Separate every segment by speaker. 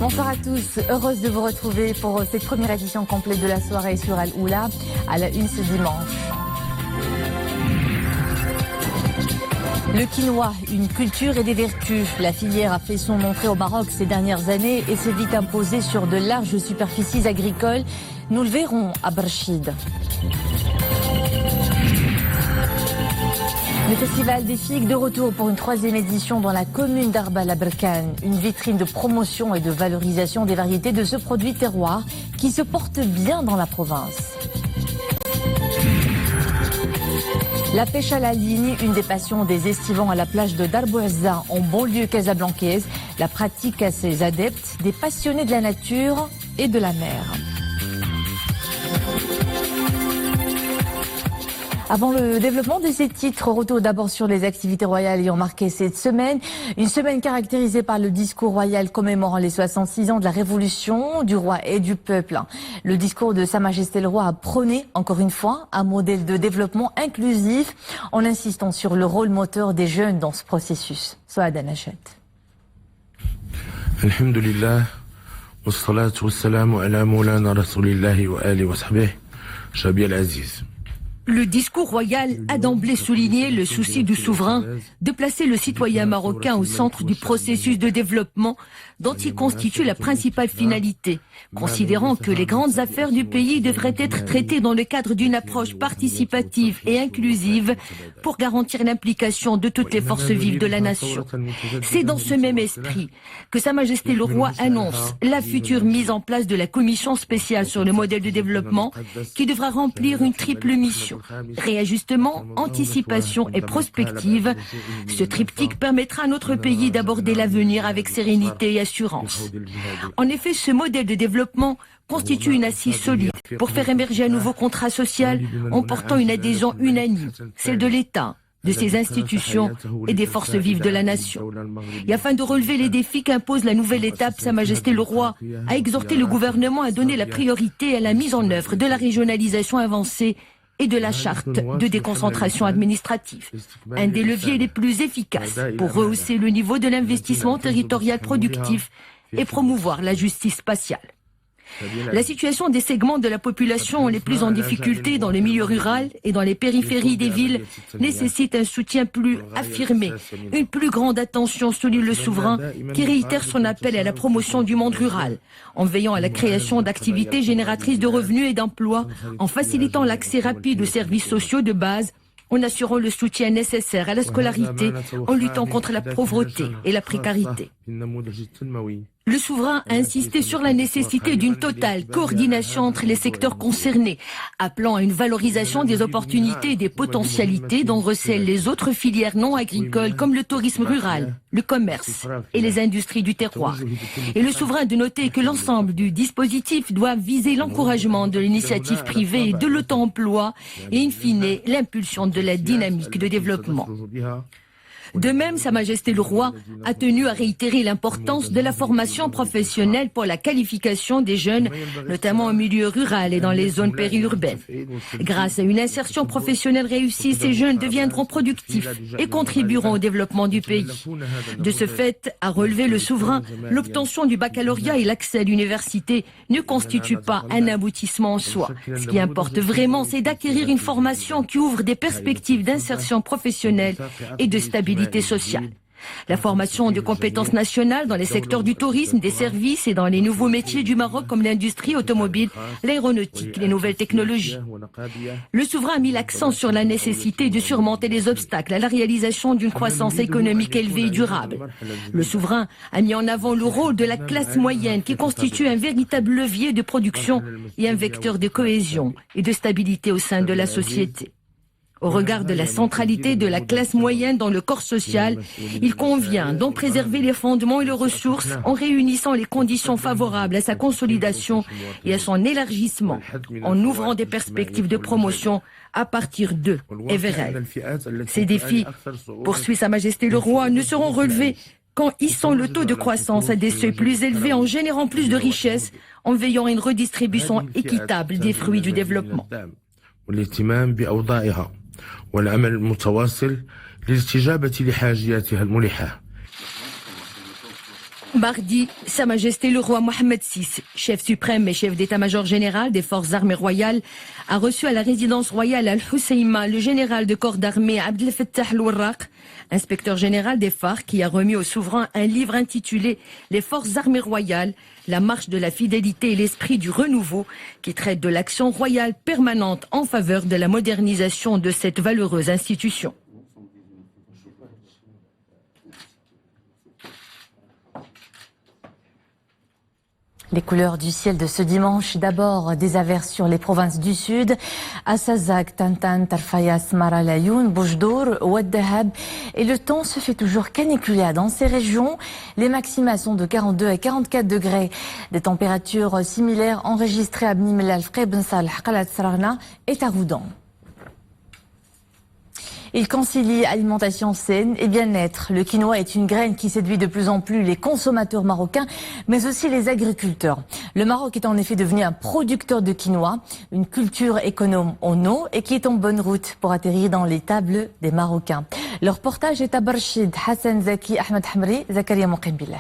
Speaker 1: Bonsoir à tous, heureuse de vous retrouver pour cette première édition complète de la soirée sur Al-Oula, à la une ce dimanche. Le quinoa, une culture et des vertus. La filière a fait son entrée au Maroc ces dernières années et s'est vite imposée sur de larges superficies agricoles. Nous le verrons à Barchid. Le Festival des figues de retour pour une 3e édition dans la commune d'Arbal Aberkane. Une vitrine de promotion et de valorisation des variétés de ce produit terroir qui se porte bien dans la province. La pêche à la ligne, une des passions des estivants à la plage de Darbouazza en banlieue casablancaise. La pratique à ses adeptes, des passionnés de la nature et de la mer. Avant le développement de ces titres, retour d'abord sur les activités royales ayant marqué cette semaine. Une semaine caractérisée par le discours royal commémorant les 66 ans de la Révolution du roi et du peuple. Le discours de Sa Majesté le Roi a prôné, encore une fois, un modèle de développement inclusif en insistant sur le rôle moteur des jeunes dans ce processus. Souad Anachet.
Speaker 2: Alhamdulillah, wassalatu wassalamu ala moulana rasulillahi wa alihi wa sahbihi, Chabi al-Aziz.
Speaker 3: Le discours royal a d'emblée souligné le souci du souverain de placer le citoyen marocain au centre du processus de développement dont il constitue la principale finalité, considérant que les grandes affaires du pays devraient être traitées dans le cadre d'une approche participative et inclusive pour garantir l'implication de toutes les forces vives de la nation. C'est dans ce même esprit que Sa Majesté le Roi annonce la future mise en place de la commission spéciale sur le modèle de développement qui devra remplir une triple mission. Réajustement, anticipation et prospective. Ce triptyque permettra à notre pays d'aborder l'avenir avec sérénité et assurance. En effet, ce modèle de développement constitue une assise solide pour faire émerger un nouveau contrat social en portant une adhésion unanime, celle de l'État, de ses institutions et des forces vives de la nation. Et afin de relever les défis qu'impose la nouvelle étape, Sa Majesté le Roi a exhorté le gouvernement à donner la priorité à la mise en œuvre de la régionalisation avancée et de la charte de déconcentration administrative, un des leviers les plus efficaces pour rehausser le niveau de l'investissement territorial productif et promouvoir la justice spatiale. La situation des segments de la population les plus en difficulté dans le milieu rural et dans les périphéries des villes nécessite un soutien plus affirmé, une plus grande attention, souligne le souverain, qui réitère son appel à la promotion du monde rural, en veillant à la création d'activités génératrices de revenus et d'emplois, en facilitant l'accès rapide aux services sociaux de base, en assurant le soutien nécessaire à la scolarité, en luttant contre la pauvreté et la précarité. Le souverain a insisté sur la nécessité d'une totale coordination entre les secteurs concernés, appelant à une valorisation des opportunités et des potentialités dont recèlent les autres filières non agricoles comme le tourisme rural, le commerce et les industries du terroir. Et le souverain de noter que l'ensemble du dispositif doit viser l'encouragement de l'initiative privée et de l'auto-emploi et in fine l'impulsion de la dynamique de développement. De même, Sa Majesté le Roi a tenu à réitérer l'importance de la formation professionnelle pour la qualification des jeunes, notamment en milieu rural et dans les zones périurbaines. Grâce à une insertion professionnelle réussie, ces jeunes deviendront productifs et contribueront au développement du pays. De ce fait, a relevé le souverain, l'obtention du baccalauréat et l'accès à l'université ne constituent pas un aboutissement en soi. Ce qui importe vraiment, c'est d'acquérir une formation qui ouvre des perspectives d'insertion professionnelle et de stabilité sociale. La formation de compétences nationales dans les secteurs du tourisme, des services et dans les nouveaux métiers du Maroc comme l'industrie automobile, l'aéronautique, les nouvelles technologies. Le souverain a mis l'accent sur la nécessité de surmonter les obstacles à la réalisation d'une croissance économique élevée et durable. Le souverain a mis en avant le rôle de la classe moyenne qui constitue un véritable levier de production et un vecteur de cohésion et de stabilité au sein de la société. Au regard de la centralité de la classe moyenne dans le corps social, il convient d'en préserver les fondements et les ressources en réunissant les conditions favorables à sa consolidation et à son élargissement, en ouvrant des perspectives de promotion à partir d'eux et vers elles. Ces défis, poursuit Sa Majesté le Roi, ne seront relevés qu'en hissant le taux de croissance à des seuils plus élevés, en générant plus de richesses, en veillant à une redistribution équitable des fruits du développement.
Speaker 2: والعمل المتواصل للاستجابة لحاجياتها الملحة.
Speaker 3: Mardi, Sa Majesté le roi Mohammed VI, chef suprême et chef d'état-major général des forces armées royales, a reçu à la résidence royale Al-Husseima le général de corps d'armée Abdel Fattah al-Warraq, inspecteur général des phares, qui a remis au souverain un livre intitulé « Les forces armées royales, la marche de la fidélité et l'esprit du renouveau » qui traite de l'action royale permanente en faveur de la modernisation de cette valeureuse institution.
Speaker 1: Les couleurs du ciel de ce dimanche, d'abord des averses sur les provinces du sud, Assazak, Tantan, Tarfaya, Smara, Layoun, Boujdour, Ouad Dahab. Et le temps se fait toujours caniculaire dans ces régions. Les maxima sont de 42 à 44 degrés. Des températures similaires enregistrées à Bni Mellal, Ben Salh, Qalat Saragna et Taroudan. Il concilie alimentation saine et bien-être. Le quinoa est une graine qui séduit de plus en plus les consommateurs marocains, mais aussi les agriculteurs. Le Maroc est en effet devenu un producteur de quinoa, une culture économe en eau et qui est en bonne route pour atterrir dans les tables des Marocains. Le reportage est à Barchid, Hassan Zaki, Ahmed Hamri, Zakaria Mouqimbillah.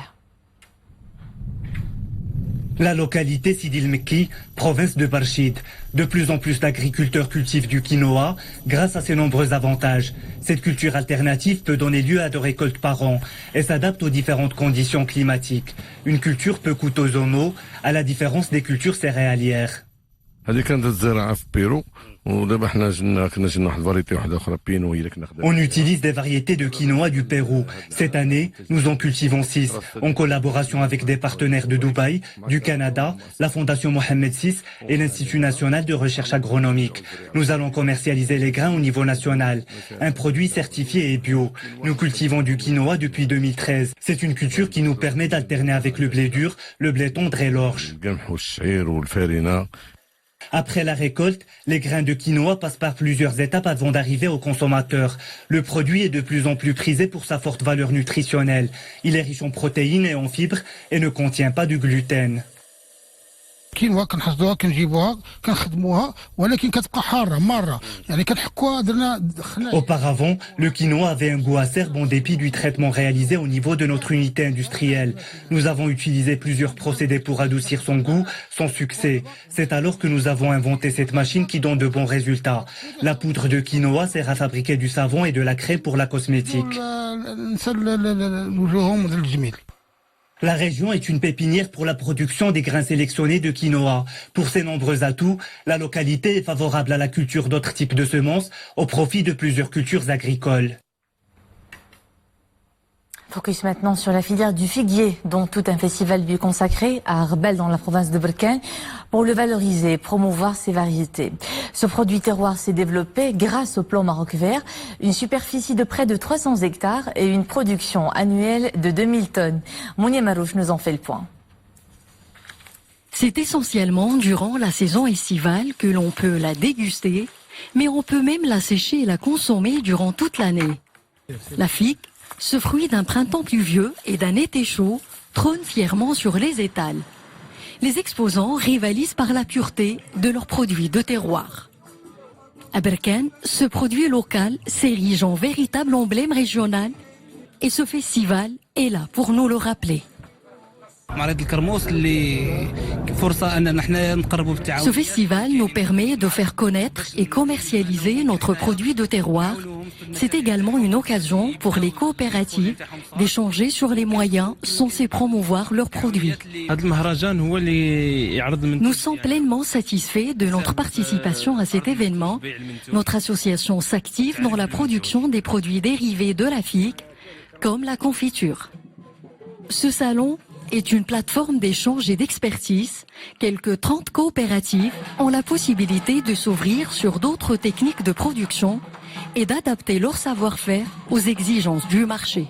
Speaker 4: La localité Sidi El Mekki, province de Barchid. De plus en plus d'agriculteurs cultivent du quinoa grâce à ses nombreux avantages. Cette culture alternative peut donner lieu à 2 récoltes par an et s'adapte aux différentes conditions climatiques. Une culture peu coûteuse en eau, à la différence des cultures céréalières. On utilise des variétés de quinoa du Pérou. Cette année, nous en cultivons 6, en collaboration avec des partenaires de Dubaï, du Canada, la Fondation Mohammed VI et l'Institut national de recherche agronomique. Nous allons commercialiser les grains au niveau national. Un produit certifié et bio. Nous cultivons du quinoa depuis 2013. C'est une culture qui nous permet d'alterner avec le blé dur, le blé tendre et l'orge. Après la récolte, les grains de quinoa passent par plusieurs étapes avant d'arriver au consommateur. Le produit est de plus en plus prisé pour sa forte valeur nutritionnelle. Il est riche en protéines et en fibres et ne contient pas de gluten. Auparavant, le quinoa avait un goût acerbe en dépit du traitement réalisé au niveau de notre unité industrielle. Nous avons utilisé plusieurs procédés pour adoucir son goût, sans succès. C'est alors que nous avons inventé cette machine qui donne de bons résultats. La poudre de quinoa sert à fabriquer du savon et de la craie pour la cosmétique. La région est une pépinière pour la production des grains sélectionnés de quinoa. Pour ses nombreux atouts, la localité est favorable à la culture d'autres types de semences au profit de plusieurs cultures agricoles.
Speaker 1: Focus maintenant sur la filière du figuier, dont tout un festival lui est consacré à Arbel dans la province de Berkane pour le valoriser et promouvoir ses variétés. Ce produit terroir s'est développé grâce au plan Maroc Vert, une superficie de près de 300 hectares et une production annuelle de 2000 tonnes. Mounia Marouche nous en fait le point.
Speaker 5: C'est essentiellement durant la saison estivale que l'on peut la déguster, mais on peut même la sécher et la consommer durant toute l'année. La figue, ce fruit d'un printemps pluvieux et d'un été chaud, trône fièrement sur les étals. Les exposants rivalisent par la pureté de leurs produits de terroir. À Berkane, ce produit local s'érige en véritable emblème régional et ce festival est là pour nous le rappeler. Ce festival nous permet de faire connaître et commercialiser notre produit de terroir. C'est également une occasion pour les coopératives d'échanger sur les moyens censés promouvoir leurs produits. Nous sommes pleinement satisfaits de notre participation à cet événement. Notre association s'active dans la production des produits dérivés de la figue, comme la confiture. Ce salon est une plateforme d'échange et d'expertise. Quelques 30 coopératives ont la possibilité de s'ouvrir sur d'autres techniques de production et d'adapter leur savoir-faire aux exigences du marché.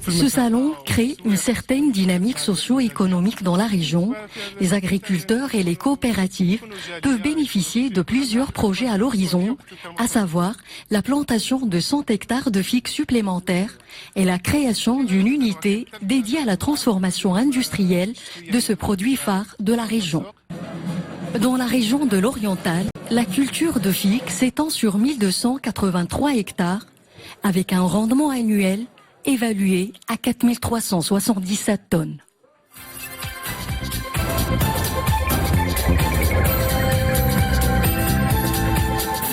Speaker 5: Ce salon crée une certaine dynamique socio-économique dans la région. Les agriculteurs et les coopératives peuvent bénéficier de plusieurs projets à l'horizon, à savoir la plantation de 100 hectares de figues supplémentaires et la création d'une unité dédiée à la transformation industrielle de ce produit phare de la région. Dans la région de l'Oriental, la culture de figues s'étend sur 1283 hectares. avec un rendement annuel évalué à 4377 tonnes.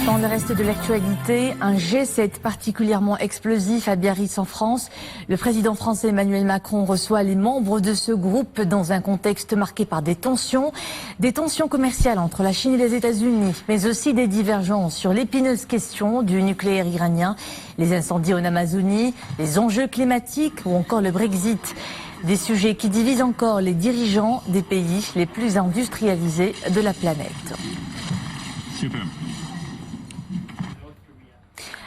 Speaker 1: Dans le reste de l'actualité, un G7 particulièrement explosif à Biarritz en France. Le président français Emmanuel Macron reçoit les membres de ce groupe dans un contexte marqué par des tensions commerciales entre la Chine et les États-Unis, mais aussi des divergences sur l'épineuse question du nucléaire iranien, les incendies en Amazonie, les enjeux climatiques ou encore le Brexit. Des sujets qui divisent encore les dirigeants des pays les plus industrialisés de la planète.
Speaker 6: Super.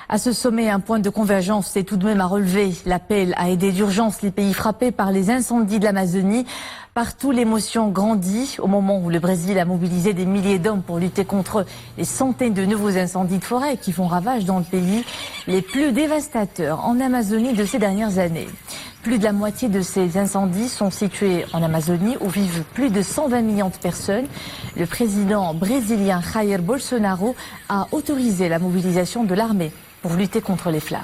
Speaker 1: À ce sommet, un point de convergence est tout de même à relever. L'appel à aider d'urgence les pays frappés par les incendies de l'Amazonie. Partout, l'émotion grandit au moment où le Brésil a mobilisé des milliers d'hommes pour lutter contre les centaines de nouveaux incendies de forêt qui font ravage dans le pays, les plus dévastateurs en Amazonie de ces dernières années. Plus de la moitié de ces incendies sont situés en Amazonie où vivent plus de 120 millions de personnes. Le président brésilien Jair Bolsonaro a autorisé la mobilisation de l'armée pour lutter contre les flammes.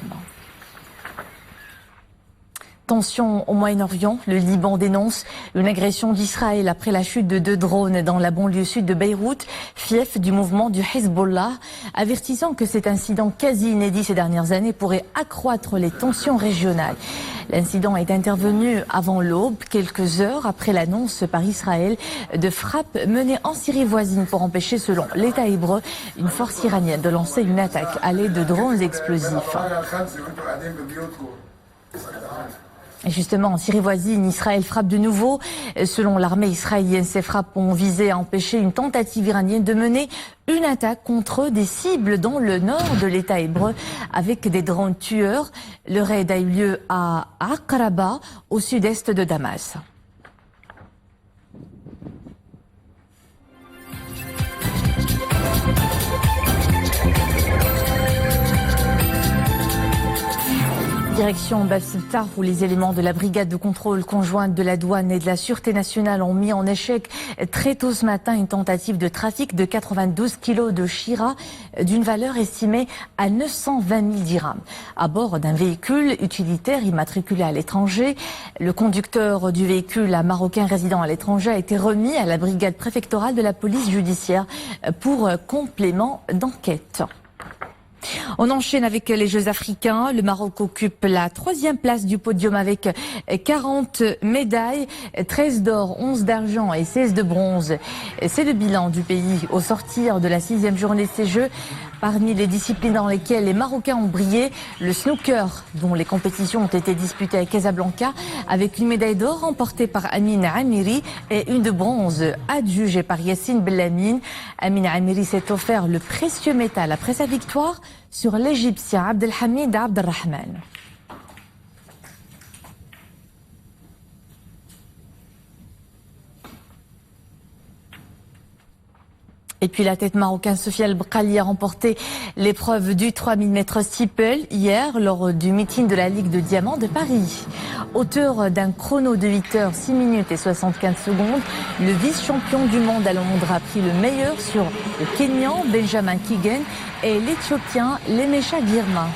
Speaker 1: Tension au Moyen-Orient, le Liban dénonce une agression d'Israël après la chute de 2 drones dans la banlieue sud de Beyrouth, fief du mouvement du Hezbollah, avertissant que cet incident quasi inédit ces dernières années pourrait accroître les tensions régionales. L'incident est intervenu avant l'aube, quelques heures après l'annonce par Israël de frappes menées en Syrie voisine pour empêcher, selon l'État hébreu, une force iranienne de lancer une attaque à l'aide de drones explosifs. Et justement, en Syrie voisine, Israël frappe de nouveau. Selon l'armée israélienne, ces frappes ont visé à empêcher une tentative iranienne de mener une attaque contre des cibles dans le nord de l'État hébreu avec des drones tueurs. Le raid a eu lieu à Aqraba, au sud-est de Damas. Direction Bab Siltar où les éléments de la brigade de contrôle conjointe de la douane et de la sûreté nationale ont mis en échec très tôt ce matin une tentative de trafic de 92 kilos de Shira d'une valeur estimée à 920 000 dirhams. À bord d'un véhicule utilitaire immatriculé à l'étranger, le conducteur du véhicule, un Marocain résident à l'étranger, a été remis à la brigade préfectorale de la police judiciaire pour complément d'enquête. On enchaîne avec les Jeux africains. Le Maroc occupe la 3e place du podium avec 40 médailles, 13 d'or, 11 d'argent et 16 de bronze. C'est le bilan du pays au sortir de la 6e journée de ces Jeux. Parmi les disciplines dans lesquelles les Marocains ont brillé, le snooker, dont les compétitions ont été disputées à Casablanca, avec une médaille d'or remportée par Amine Amiri et une de bronze adjugée par Yassine Bellamine. Amine Amiri s'est offert le précieux métal après sa victoire sur l'Égyptien Abdelhamid Abdelrahman. Et puis la tête marocaine Sofia El Bqali a remporté l'épreuve du 3000 mètres steeple hier lors du meeting de la Ligue de Diamant de Paris. Auteur d'un chrono de 8 heures 6 minutes et 75 secondes, le vice-champion du monde à Londres a pris le meilleur sur le Kenyan Benjamin Kigen et l'Éthiopien Lemesha Girma.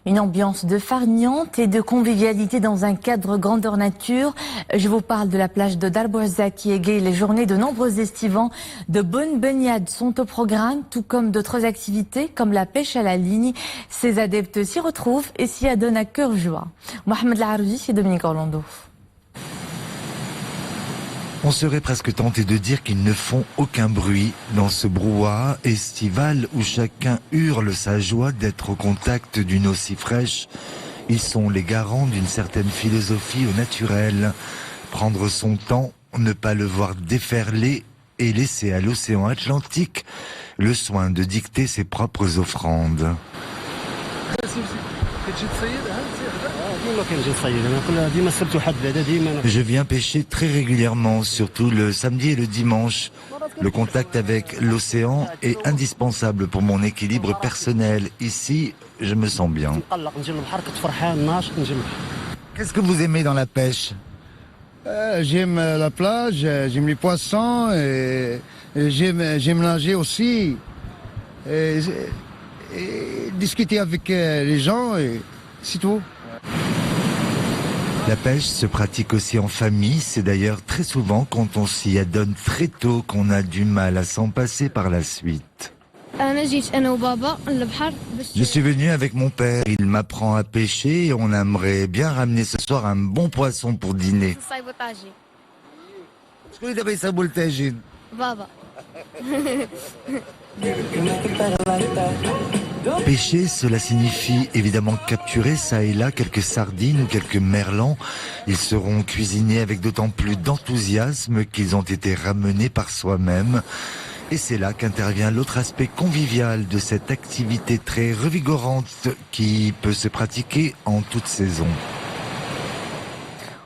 Speaker 1: Une ambiance de farniente et de convivialité dans un cadre grandeur nature. Je vous parle de la plage de Darboza qui égaye les journées de nombreux estivants. De bonnes baignades sont au programme, tout comme d'autres activités comme la pêche à la ligne. Ces adeptes s'y retrouvent et s'y adonnent à cœur joie. Mohamed Laharoui et Dominique Orlando.
Speaker 7: On serait presque tenté de dire qu'ils ne font aucun bruit dans ce brouhaha estival où chacun hurle sa joie d'être au contact d'une eau si fraîche. Ils sont les garants d'une certaine philosophie au naturel. Prendre son temps, ne pas le voir déferler et laisser à l'océan Atlantique le soin de dicter ses propres offrandes. Je viens pêcher très régulièrement, surtout le samedi et le dimanche. Le contact avec l'océan est indispensable pour mon équilibre personnel. Ici, je me sens bien. Qu'est-ce que vous aimez dans la pêche?
Speaker 6: J'aime la plage, j'aime les poissons, et j'aime nager aussi. Et discuter avec les gens, et c'est tout.
Speaker 7: La pêche se pratique aussi en famille. C'est d'ailleurs très souvent quand on s'y adonne très tôt qu'on a du mal à s'en passer par la suite. Je suis venu avec mon père. Il m'apprend à pêcher et on aimerait bien ramener ce soir un bon poisson pour dîner. Pêcher, cela signifie évidemment capturer ça et là quelques sardines ou quelques merlans. Ils seront cuisinés avec d'autant plus d'enthousiasme qu'ils ont été ramenés par soi-même. Et c'est là qu'intervient l'autre aspect convivial de cette activité très revigorante qui peut se pratiquer en toute saison.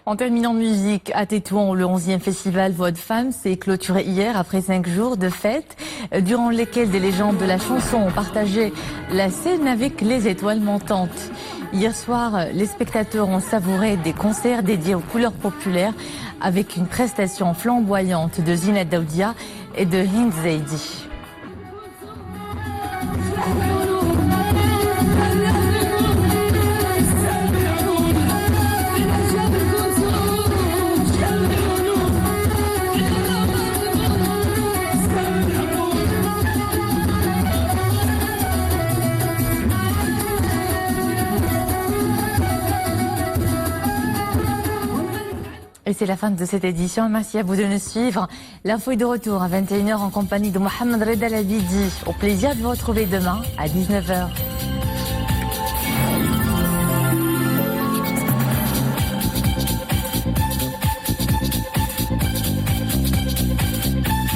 Speaker 1: En terminant en musique, à Tétouan, le 11e festival Voix de Femmes s'est clôturé hier après 5 jours de fête, durant lesquels des légendes de la chanson ont partagé la scène avec les étoiles montantes. Hier soir, les spectateurs ont savouré des concerts dédiés aux couleurs populaires avec une prestation flamboyante de Zinat Daoudia et de Hind Zaidi. Et c'est la fin de cette édition. Merci à vous de nous suivre. L'info est de retour à 21h en compagnie de Mohamed Reda Labidi. Au plaisir de vous retrouver demain à 19h.